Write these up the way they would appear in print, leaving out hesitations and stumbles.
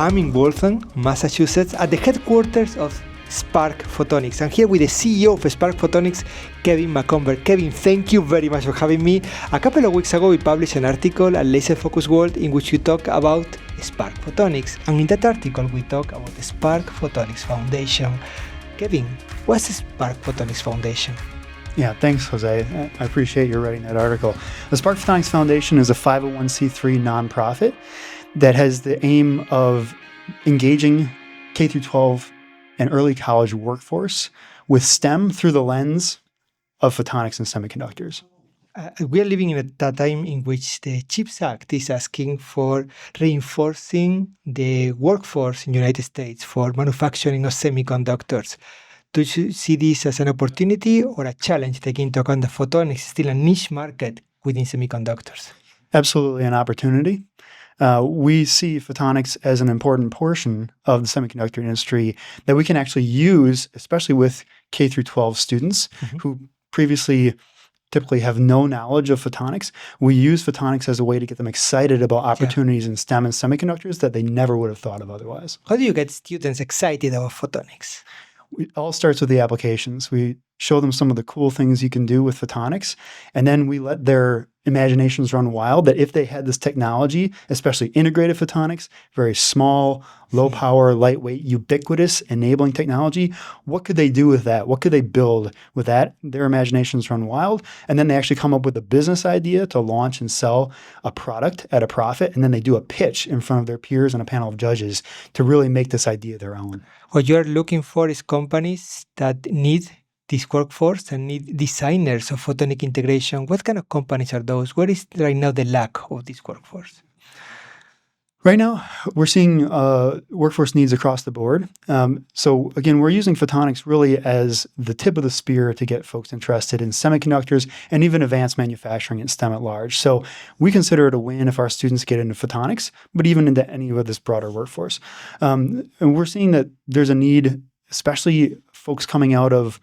I'm in Waltham, Massachusetts, at the headquarters of Spark Photonics. I'm here with the CEO of Spark Photonics, Kevin McComber. Kevin, thank you very much for having me. A couple of weeks ago, we published an article at Laser Focus World in which you talk about Spark Photonics. And in that article, we talk about the Spark Photonics Foundation. Kevin, what's the Spark Photonics Foundation? Yeah, thanks, Jose. I appreciate you writing that article. The Spark Photonics Foundation is a 501c3 nonprofit that has the aim of engaging K through 12 and early college workforce with STEM through the lens of photonics and semiconductors. We are living in a time in which the CHIPS Act is asking for reinforcing the workforce in the United States for manufacturing of semiconductors. Do you see this as an opportunity or a challenge, taking into account that photonics is still a niche market within semiconductors? Absolutely an opportunity. We see photonics as an important portion of the semiconductor industry that we can actually use, especially with K through 12 students who previously typically have no knowledge of photonics. We use photonics as a way to get them excited about opportunities in STEM and semiconductors that they never would have thought of otherwise. How do you get students excited about photonics? It all starts with the applications. We show them some of the cool things you can do with photonics, and then we let their imaginations run wild that if they had this technology, especially integrated photonics, very small, low power, lightweight, ubiquitous, enabling technology, what could they do with that? What could they build with that? Their imaginations run wild, and then they actually come up with a business idea to launch and sell a product at a profit, and then they do a pitch in front of their peers and a panel of judges to really make this idea their own. What you're looking for is companies that need this workforce and need designers of photonic integration. What kind of companies are those? Where is right now the lack of this workforce? Right now, we're seeing workforce needs across the board. So again, we're using photonics really as the tip of the spear to get folks interested in semiconductors and even advanced manufacturing and STEM at large. So we consider it a win if our students get into photonics, but even into any of this broader workforce. And we're seeing that there's a need, especially folks coming out of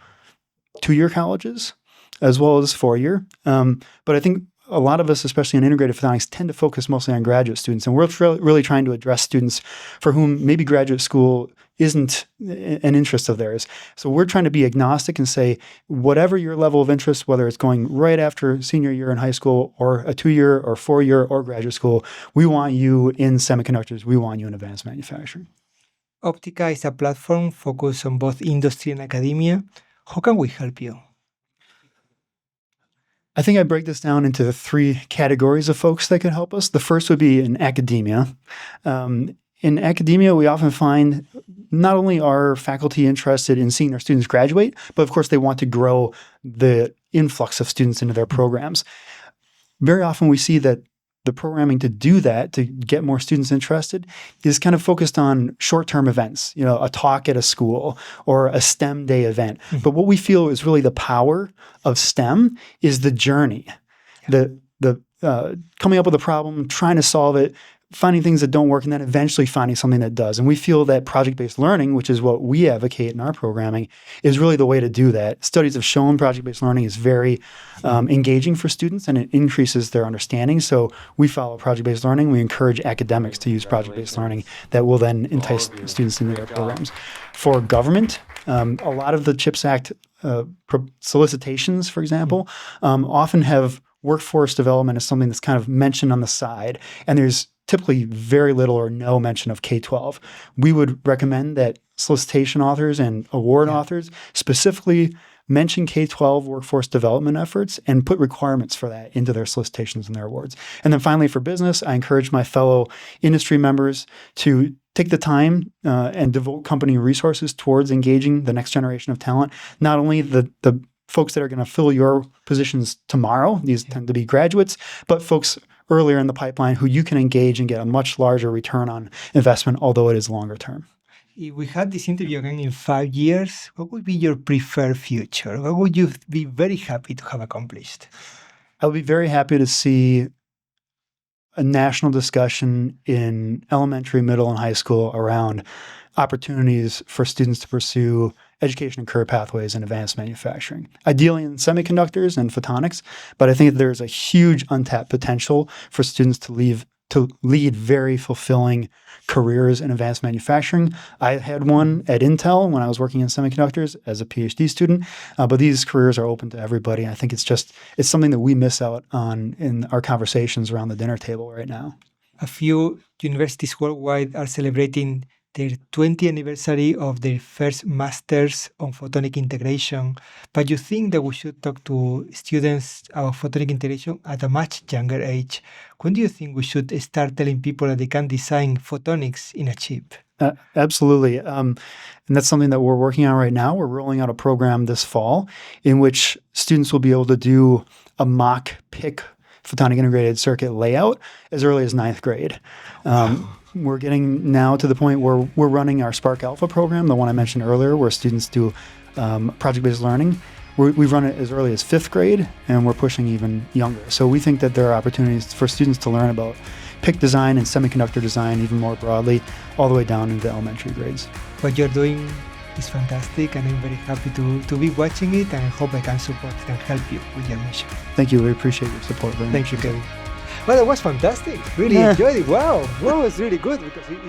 two-year colleges as well as four-year. But I think a lot of us, especially in integrated photonics, tend to focus mostly on graduate students. And we're really trying to address students for whom maybe graduate school isn't an interest of theirs. So we're trying to be agnostic and say, whatever your level of interest, whether it's going right after senior year in high school or a two-year or four-year or graduate school, we want you in semiconductors. We want you in advanced manufacturing. Optica is a platform focused on both industry and academia. How can we help you? I think I break this down into three categories of folks that can help us. The first would be in academia. In academia, we often find not only are faculty interested in seeing their students graduate, but of course they want to grow the influx of students into their programs. Very often we see that the programming to do that, to get more students interested, is kind of focused on short-term events, a talk at a school or a STEM day event. But what we feel is really the power of STEM is the journey, the coming up with a problem, trying to solve it, finding things that don't work, and then eventually finding something that does. And we feel that project-based learning, which is what we advocate in our programming, is really the way to do that. Studies have shown project-based learning is very engaging for students, and it increases their understanding. So we follow project-based learning. We encourage academics to use project-based learning that will then entice students into their programs. For government, a lot of the CHIPS Act solicitations, for example, often have workforce development as something that's kind of mentioned on the side, and there's typically very little or no mention of K-12. We would recommend that solicitation authors and award authors specifically mention K-12 workforce development efforts and put requirements for that into their solicitations and their awards. And then finally, for business, I encourage my fellow industry members to take the time and devote company resources towards engaging the next generation of talent, not only the folks that are going to fill your positions tomorrow, these tend to be graduates, but folks earlier in the pipeline who you can engage and get a much larger return on investment, although it is longer term. If we had this interview again in 5 years, what would be your preferred future? What would you be very happy to have accomplished? I would be very happy to see a national discussion in elementary, middle, and high school around opportunities for students to pursue education and career pathways in advanced manufacturing, ideally in semiconductors and photonics. But I think there's a huge untapped potential for students to leave to lead very fulfilling careers in advanced manufacturing. I had one at Intel when I was working in semiconductors as a PhD student, but these careers are open to everybody. I think it's something that we miss out on in our conversations around the dinner table right now. A few universities worldwide are celebrating their 20th anniversary of their first masters on photonic integration. But you think that we should talk to students about photonic integration at a much younger age? When do you think we should start telling people that they can design photonics in a chip? Absolutely. And that's something that we're working on right now. We're rolling out a program this fall in which students will be able to do a mock PIC photonic integrated circuit layout as early as 9th grade. We're getting now to the point where we're running our Sparkalpha program, the one I mentioned earlier, where students do project-based learning. We've run it as early as 5th grade, and we're pushing even younger. So we think that there are opportunities for students to learn about PIC design and semiconductor design even more broadly, all the way down into elementary grades. What you're doing is fantastic, and I'm very happy to be watching it, and I hope I can support and help you with your mission. Thank you. We appreciate your support very much. Thank you, Kevin. Well, that was fantastic. Really enjoyed it. Wow. Well, it was really good because it